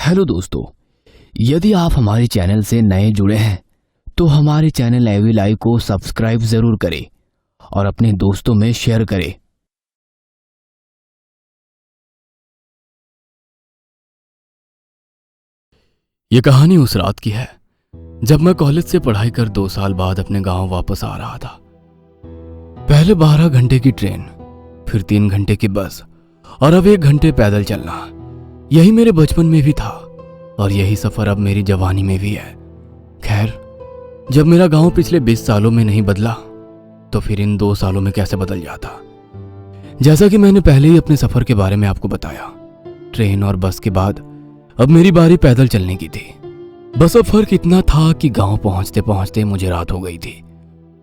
Hello दोस्तों, यदि आप हमारे चैनल से नए जुड़े हैं तो हमारे चैनल एवी लाइव को सब्सक्राइब जरूर करें और अपने दोस्तों में शेयर करें। ये कहानी उस रात की है जब मैं कॉलेज से पढ़ाई कर 2 साल बाद अपने गांव वापस आ रहा था। पहले 12 घंटे की ट्रेन, फिर 3 घंटे की बस और अब 1 घंटे पैदल चलना। यही मेरे बचपन में भी था और यही सफर अब मेरी जवानी में भी है। खैर, जब मेरा गांव पिछले 20 सालों में नहीं बदला तो फिर इन 2 सालों में कैसे बदल जाता। जैसा कि मैंने पहले ही अपने सफर के बारे में आपको बताया, ट्रेन और बस के बाद अब मेरी बारी पैदल चलने की थी। बस अब फर्क इतना था कि गांव पहुंचते पहुंचते मुझे रात हो गई थी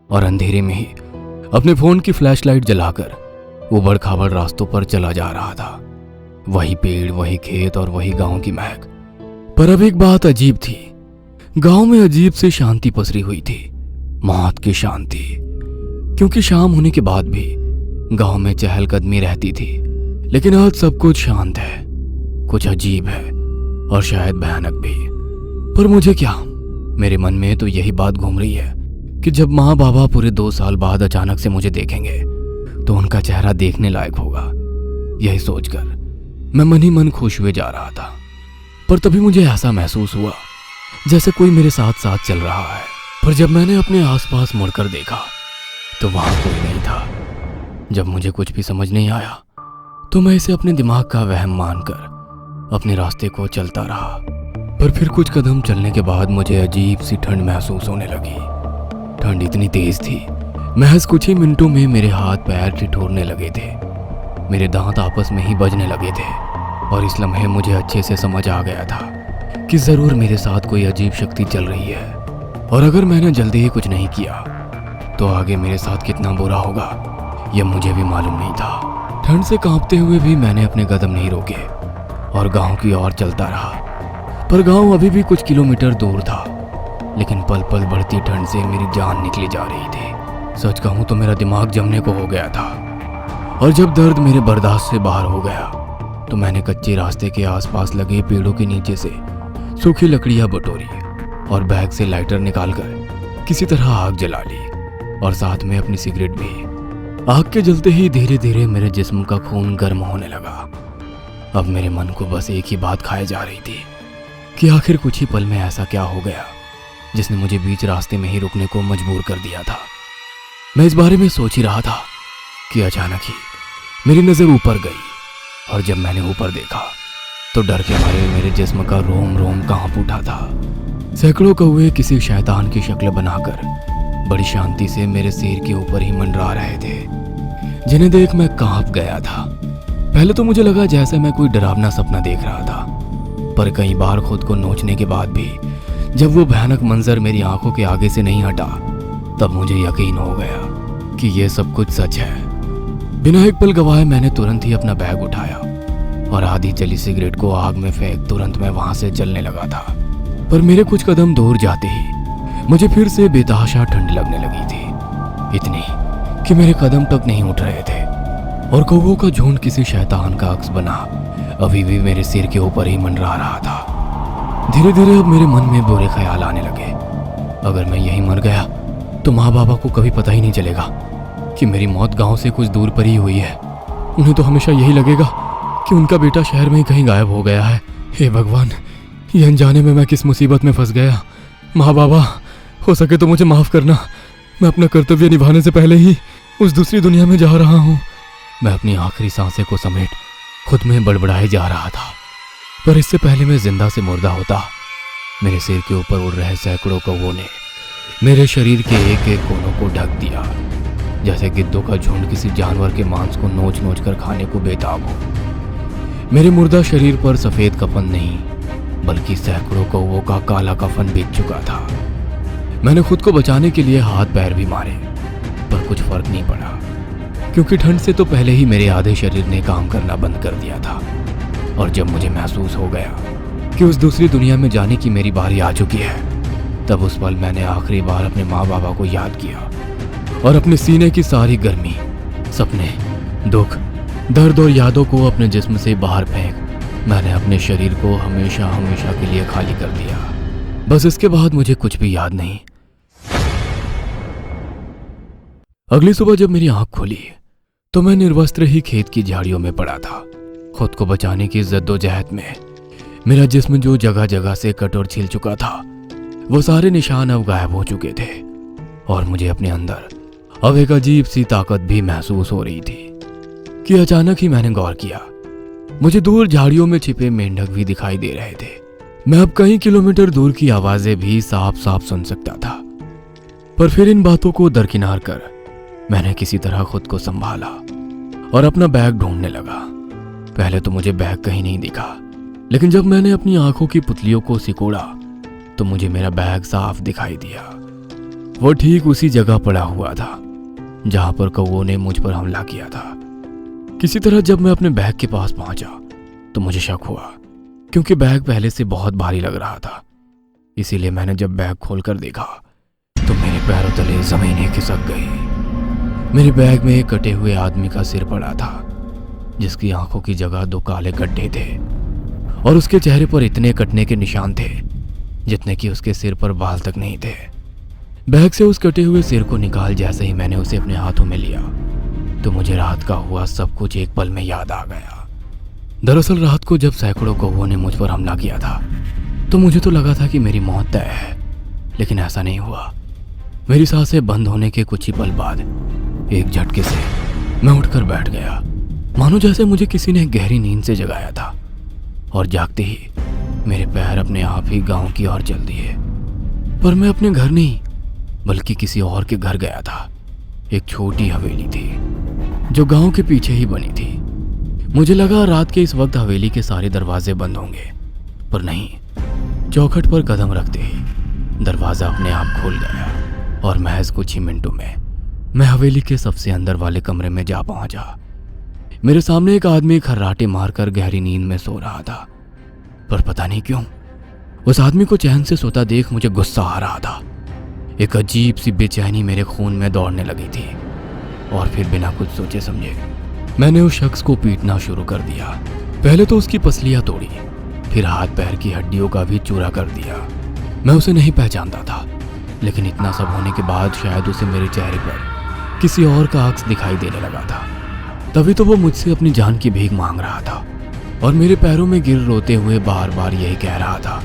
और अंधेरे में ही अपने फोन की फ्लैशलाइट जलाकर उबड़ खाबड़ रास्तों पर चला जा रहा था। वही पेड़, वही खेत और वही गांव की महक। पर अब एक बात अजीब थी। गांव में अजीब सी शांति पसरी हुई थी, मौत की शांति। क्योंकि शाम होने के बाद भी गांव में चहलकदमी रहती थी, लेकिन आज सब कुछ शांत है। कुछ अजीब है और शायद भयानक भी। पर मुझे क्या, मेरे मन में तो यही बात घूम रही है कि जब माँ बाबा पूरे 2 साल बाद अचानक से मुझे देखेंगे तो उनका चेहरा देखने लायक होगा। यही सोचकर मैं मन ही मन खुश हुए जा रहा था। पर तभी मुझे ऐसा महसूस हुआ जैसे कोई मेरे साथ साथ चल रहा है। पर जब मैंने अपने आसपास मुड़कर देखा तो वहां कोई नहीं था। जब मुझे कुछ भी समझ नहीं आया तो मैं इसे अपने दिमाग का वहम मानकर अपने रास्ते को चलता रहा। पर फिर कुछ कदम चलने के बाद मुझे अजीब सी ठंड महसूस होने लगी। ठंड इतनी तेज थी, महज कुछ ही मिनटों में मेरे हाथ पैर ठिठुरने लगे थे। मेरे दांत आपस में ही बजने लगे थे और इस लम्हे मुझे अच्छे से समझ आ गया था कि जरूर मेरे साथ कोई अजीब शक्ति चल रही है और अगर मैंने जल्दी ही कुछ नहीं किया तो आगे मेरे साथ कितना बुरा होगा यह मुझे भी मालूम नहीं था। ठंड से कांपते हुए भी मैंने अपने कदम नहीं रोके और गांव की ओर चलता रहा। पर गांव अभी भी कुछ किलोमीटर दूर था, लेकिन पल पल बढ़ती ठंड से मेरी जान निकली जा रही थी। सच कहूं तो मेरा दिमाग जमने को हो गया था और जब दर्द मेरे बर्दाश्त से बाहर हो गया तो मैंने कच्चे रास्ते के आसपास लगे पेड़ों के नीचे से सूखी लकड़ियां बटोरी और बैग से लाइटर निकालकर किसी तरह आग जला ली और साथ में अपनी सिगरेट भी। आग के जलते ही धीरे धीरे मेरे जिस्म का खून गर्म होने लगा। अब मेरे मन को बस एक ही बात खाए जा रही थी कि आखिर कुछ ही पल में ऐसा क्या हो गया जिसने मुझे बीच रास्ते में ही रुकने को मजबूर कर दिया था। मैं इस बारे में सोच ही रहा था कि अचानक ही मेरी नजर ऊपर गई और जब मैंने ऊपर देखा तो डर के मारे मेरे जिस्म का रोम रोम कांप उठा था। सैकड़ों कौवे किसी शैतान की शक्ल बनाकर बड़ी शांति से मेरे सिर के ऊपर ही मंडरा रहे थे, जिन्हें देख मैं कांप गया था। पहले तो मुझे लगा जैसे मैं कोई डरावना सपना देख रहा था, पर कई बार खुद को नोचने के बाद भी जब वो भयानक मंजर मेरी आंखों के आगे से नहीं हटा तब मुझे यकीन हो गया कि ये सब कुछ सच है। बिना एक पल गवाए मैंने तुरंत ही अपना बैग उठाया और आधी जली सिगरेट को आग में फेंक तुरंत मैं वहां से चलने लगा था। पर मेरे कुछ कदम दूर जाते ही मुझे फिर से बेतहाशा ठंड लगने लगी थी, इतनी कि मेरे कदम तक नहीं उठ रहे थे और कौवों का झुंड किसी शैतान का अक्स बना अभी भी मेरे सिर के ऊपर ही मंडरा रहा था। धीरे धीरे अब मेरे मन में बुरे ख्याल आने लगे। अगर मैं यहीं मर गया तो माँ बाबा को कभी पता ही नहीं चलेगा कि मेरी मौत गांव से कुछ दूर पर ही हुई है। उन्हें तो हमेशा यही लगेगा कि उनका बेटा शहर में ही कहीं गायब हो गया है। हे भगवान, ये अनजाने में मैं किस मुसीबत में फंस गया। माँ बाबा, हो सके तो मुझे माफ़ करना। मैं अपना कर्तव्य निभाने से पहले ही उस दूसरी दुनिया में जा रहा हूँ। मैं अपनी आखिरी सांसें को समेट खुद में बड़बड़ाए जा रहा था। पर इससे पहले मैं जिंदा से मुर्दा होता, मेरे सिर के ऊपर उड़ रहे सैकड़ों कौवों ने मेरे शरीर के एक एक कोनों को ढक दिया, जैसे गिद्धों का झुंड किसी जानवर के मांस को नोच नोच कर खाने को बेताब हो। मेरे मुर्दा शरीर पर सफेद कफन नहीं बल्कि सैकड़ों कौवों का काला कफन बिछ चुका था। मैंने खुद को बचाने के लिए हाथ पैर भी मारे, पर कुछ फर्क नहीं पड़ा, क्योंकि ठंड से तो पहले ही मेरे आधे शरीर ने काम करना बंद कर दिया था। और जब मुझे महसूस हो गया कि उस दूसरी दुनिया में जाने की मेरी बारी आ चुकी है, तब उस पल मैंने आखिरी बार अपने माँ बाबा को याद किया और अपने सीने की सारी गर्मी, सपने, दुख, दर्द और यादों को अपने जिस्म से बाहर फेंक मैंने अपने शरीर को हमेशा हमेशा के लिए खाली कर दिया। बस इसके बाद मुझे कुछ भी याद नहीं। अगली सुबह जब मेरी आंख खुली तो मैं निर्वस्त्र ही खेत की झाड़ियों में पड़ा था। खुद को बचाने की जद्दोजहद में मेरा जिस्म जो जगह जगह से कट और छिल चुका था, वो सारे निशान अब गायब हो चुके थे और मुझे अपने अंदर अब एक अजीब सी ताकत भी महसूस हो रही थी कि अचानक ही मैंने गौर किया, मुझे दूर झाड़ियों में छिपे मेंढक भी दिखाई दे रहे थे। मैं अब कई किलोमीटर दूर की आवाजें भी साफ साफ सुन सकता था। पर फिर इन बातों को दरकिनार कर मैंने किसी तरह खुद को संभाला और अपना बैग ढूंढने लगा। पहले तो मुझे बैग कहीं नहीं दिखा, लेकिन जब मैंने अपनी आंखों की पुतलियों को सिकोड़ा तो मुझे मेरा बैग साफ दिखाई दिया। वो ठीक उसी जगह पड़ा हुआ था जहां पर कौवों ने मुझ पर हमला किया था। किसी तरह जब मैं अपने बैग के पास पहुंचा तो मुझे शक हुआ, क्योंकि बैग पहले से बहुत भारी लग रहा था। इसीलिए मैंने जब बैग खोलकर देखा तो मेरे पैरों तले जमीन ही खिसक गई। मेरे बैग में एक कटे हुए आदमी का सिर पड़ा था, जिसकी आंखों की जगह 2 काले गड्ढे थे और उसके चेहरे पर इतने कटने के निशान थे जितने कि उसके सिर पर बाल तक नहीं थे। बैग से उस कटे हुए सिर को निकाल जैसे ही मैंने उसे अपने हाथों में लिया तो मुझे रात का हुआ सब कुछ एक पल में याद आ गया। दरअसल रात को जब सैकड़ों कौवों ने मुझ पर हमला किया था तो मुझे तो लगा था कि मेरी मौत तय है, लेकिन ऐसा नहीं हुआ। मेरी सांसें बंद होने के कुछ ही पल बाद एक झटके से मैं उठकर बैठ गया, मानो जैसे मुझे किसी ने गहरी नींद से जगाया था। और जागते ही मेरे पैर अपने आप ही गांव की ओर चल दिए। पर मैं अपने घर नहीं बल्कि किसी और के घर गया था। एक छोटी हवेली थी जो गांव के पीछे ही बनी थी। मुझे लगा रात के इस वक्त हवेली के सारे दरवाजे बंद होंगे, पर नहीं। चौखट पर कदम रखते ही दरवाजा अपने आप खुल गया और महज कुछ ही मिनटों में मैं हवेली के सबसे अंदर वाले कमरे में जा पहुंचा। मेरे सामने एक आदमी खर्राटे मारकर गहरी नींद में सो रहा था, पर पता नहीं क्यों उस आदमी को चैन से सोता देख मुझे गुस्सा आ रहा था। एक अजीब सी बेचैनी मेरे खून में दौड़ने लगी थी और फिर बिना कुछ सोचे समझे मैंने उस शख्स को पीटना शुरू कर दिया। पहले तो उसकी पसलियां तोड़ी, फिर हाथ पैर की हड्डियों का भी चूरा कर दिया। मैं उसे नहीं पहचानता था, लेकिन इतना सब होने के बाद शायद उसे मेरे चेहरे पर किसी और का अक्स दिखाई देने लगा था। तभी तो वो मुझसे अपनी जान की भीख मांग रहा था और मेरे पैरों में गिर रोते हुए बार बार यही कह रहा था,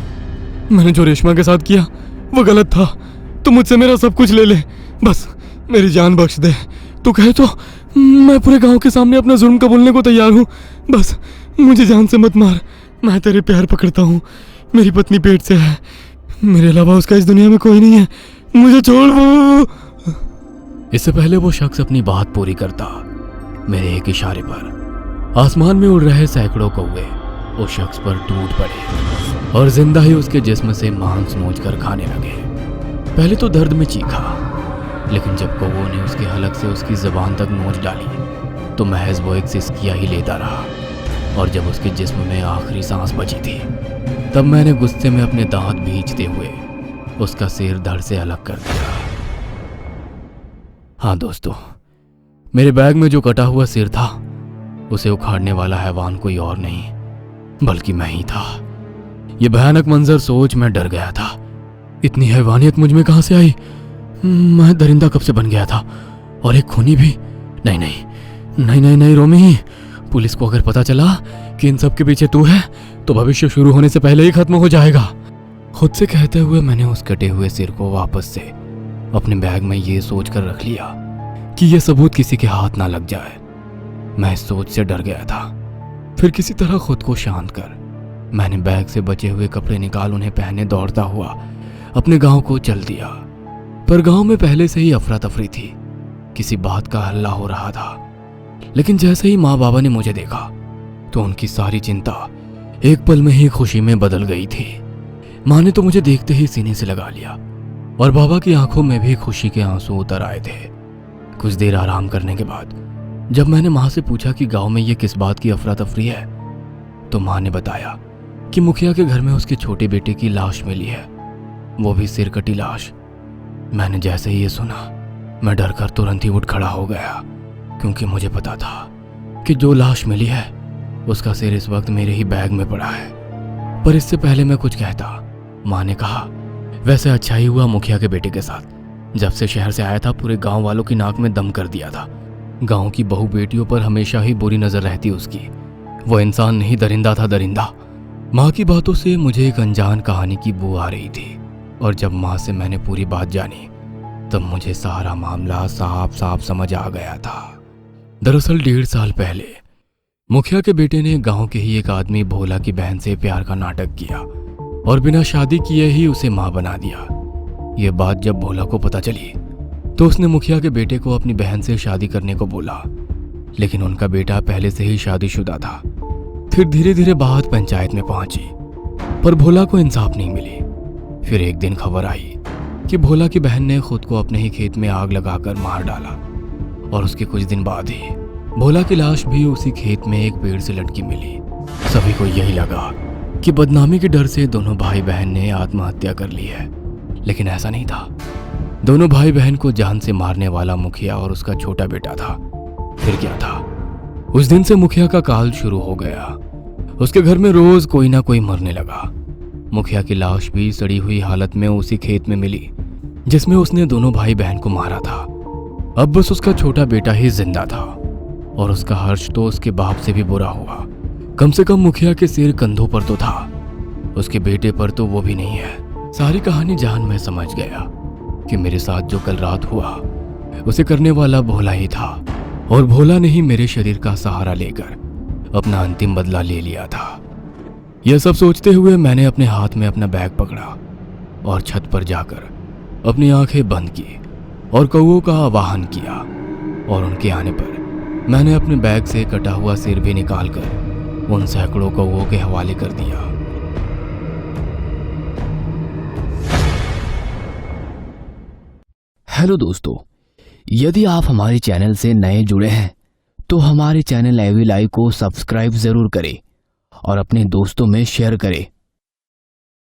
मैंने जो रेशमा के साथ किया वो गलत था, तू मुझसे मेरा सब कुछ ले ले, बस मेरी जान बख्श दे। तू कहे तो मैं पूरे गांव के सामने अपना जुर्म कबूलने को तैयार हूँ, बस मुझे जान से मत मार। मैं तेरे प्यार पकड़ता हूँ, मेरी पत्नी पेट से है, मेरे अलावा उसका इस दुनिया में कोई नहीं है, मुझे छोड़ वो। इससे पहले वो शख्स अपनी बात पूरी करता, मेरे एक इशारे पर आसमान में उड़ रहे सैकड़ों कौवे उस शख्स पर टूट पड़े और जिंदा ही उसके जिस्म से मांस नोचकर खाने लगे। पहले तो दर्द में चीखा, लेकिन जब कौवों ने उसके हलक से उसकी जुबान तक नोच डाली तो महज वो एक सिसकिया ही लेता रहा। और जब उसके जिस्म में आखिरी सांस बची थी तब मैंने गुस्से में अपने दांत भींचते हुए उसका सिर धड़ से अलग कर दिया। हाँ दोस्तों, मेरे बैग में जो कटा हुआ सिर था उसे उखाड़ने वाला हैवान कोई और नहीं बल्कि मैं ही था। ये भयानक मंजर सोच मैं डर गया था। इतनी हैवानियत मुझ में कहां से आई? मैं दरिंदा कब से बन गया था और एक खूनी भी? नहीं नहीं नहीं नहीं नहीं रोमी, पुलिस को अगर पता चला कि इन सब के पीछे तू है तो भविष्य शुरू होने से पहले ही खत्म हो जाएगा। खुद से कहते हुए मैंने उस कटे हुए सिर को वापस से अपने बैग में ये सोच कर रख लिया कि यह सबूत किसी के हाथ ना लग जाए। मैं इस सोच से डर गया था। फिर किसी तरह खुद को शांत कर मैंने बैग से बचे हुए कपड़े निकाल उन्हें पहने दौड़ता हुआ अपने गांव को चल दिया। पर गांव में पहले से ही अफरा तफरी थी, किसी बात का हल्ला हो रहा था। लेकिन जैसे ही माँ बाबा ने मुझे देखा तो उनकी सारी चिंता एक पल में ही खुशी में बदल गई थी। माँ ने तो मुझे देखते ही सीने से लगा लिया और बाबा की आंखों में भी खुशी के आंसू उतर आए थे। कुछ देर आराम करने के बाद जब मैंने माँ से पूछा कि गांव में ये किस बात की अफरा तफरी है तो माँ ने बताया कि मुखिया के घर में उसके छोटे बेटे की लाश मिली है, वो भी सिर कटी लाश। मैंने जैसे ही ये सुना मैं डर कर तुरंत ही उठ खड़ा हो गया, क्योंकि मुझे पता था कि जो लाश मिली है उसका सिर इस वक्त मेरे ही बैग में पड़ा है। पर इससे पहले मैं कुछ कहता, माँ ने कहा, वैसे अच्छा ही हुआ मुखिया के बेटे के साथ। जब से शहर से आया था पूरे गांव वालों की नाक में दम कर दिया था। गांव की बहू बेटियों पर हमेशा ही बुरी नजर रहती उसकी। वो इंसान नहीं, दरिंदा था, दरिंदा। माँ की बातों से मुझे एक अनजान कहानी की बू आ रही थी, और जब माँ से मैंने पूरी बात जानी तब मुझे सारा मामला साफ साफ समझ आ गया था। दरअसल 1.5 साल पहले मुखिया के बेटे ने गांव के ही एक आदमी भोला की बहन से प्यार का नाटक किया और बिना शादी किए ही उसे मां बना दिया। ये बात जब भोला को पता चली तो उसने मुखिया के बेटे को अपनी बहन से शादी करने को बोला, लेकिन उनका बेटा पहले से ही शादीशुदा था। फिर धीरे धीरे बात पंचायत में पहुंची, पर भोला को इंसाफ नहीं मिली। फिर एक दिन खबर आई कि भोला की बहन ने खुद को अपने ही खेत में आग लगाकर मार डाला, और उसके कुछ दिन बाद ही भोला की लाश भी उसी खेत में एक पेड़ से लटकी मिली। सभी को यही लगा कि बदनामी के डर से दोनों भाई बहन ने आत्महत्या कर ली है, लेकिन ऐसा नहीं था। दोनों भाई बहन को जान से मारने वाला मुखिया और उसका छोटा बेटा था। फिर क्या था, उस दिन से मुखिया का काल शुरू हो गया। उसके घर में रोज कोई ना कोई मरने लगा। मुखिया की लाश भी सड़ी हुई हालत में उसी खेत में मिली जिसमें उसने दोनों भाई बहन को मारा था। अब बस उसका छोटा बेटा ही जिंदा था, और उसका हर्ष तो उसके बाप से भी बुरा हुआ। कम से कम मुखिया के सिर कंधों पर तो था, उसके बेटे पर तो वो भी नहीं है। सारी कहानी जान मैं समझ गया कि मेरे साथ जो कल रात हुआ उसे करने वाला भोला ही था, और भोला ने ही मेरे शरीर का सहारा लेकर अपना अंतिम बदला ले लिया था। यह सब सोचते हुए मैंने अपने हाथ में अपना बैग पकड़ा और छत पर जाकर अपनी आंखें बंद की और कौओं का आवाहन किया, और उनके आने पर मैंने अपने बैग से कटा हुआ सिर भी निकालकर उन सैकड़ों कौओं के हवाले कर दिया। हेलो दोस्तों, यदि आप हमारे चैनल से नए जुड़े हैं तो हमारे चैनल एवी लाइव को सब्सक्राइब जरूर करें और अपने दोस्तों में शेयर करें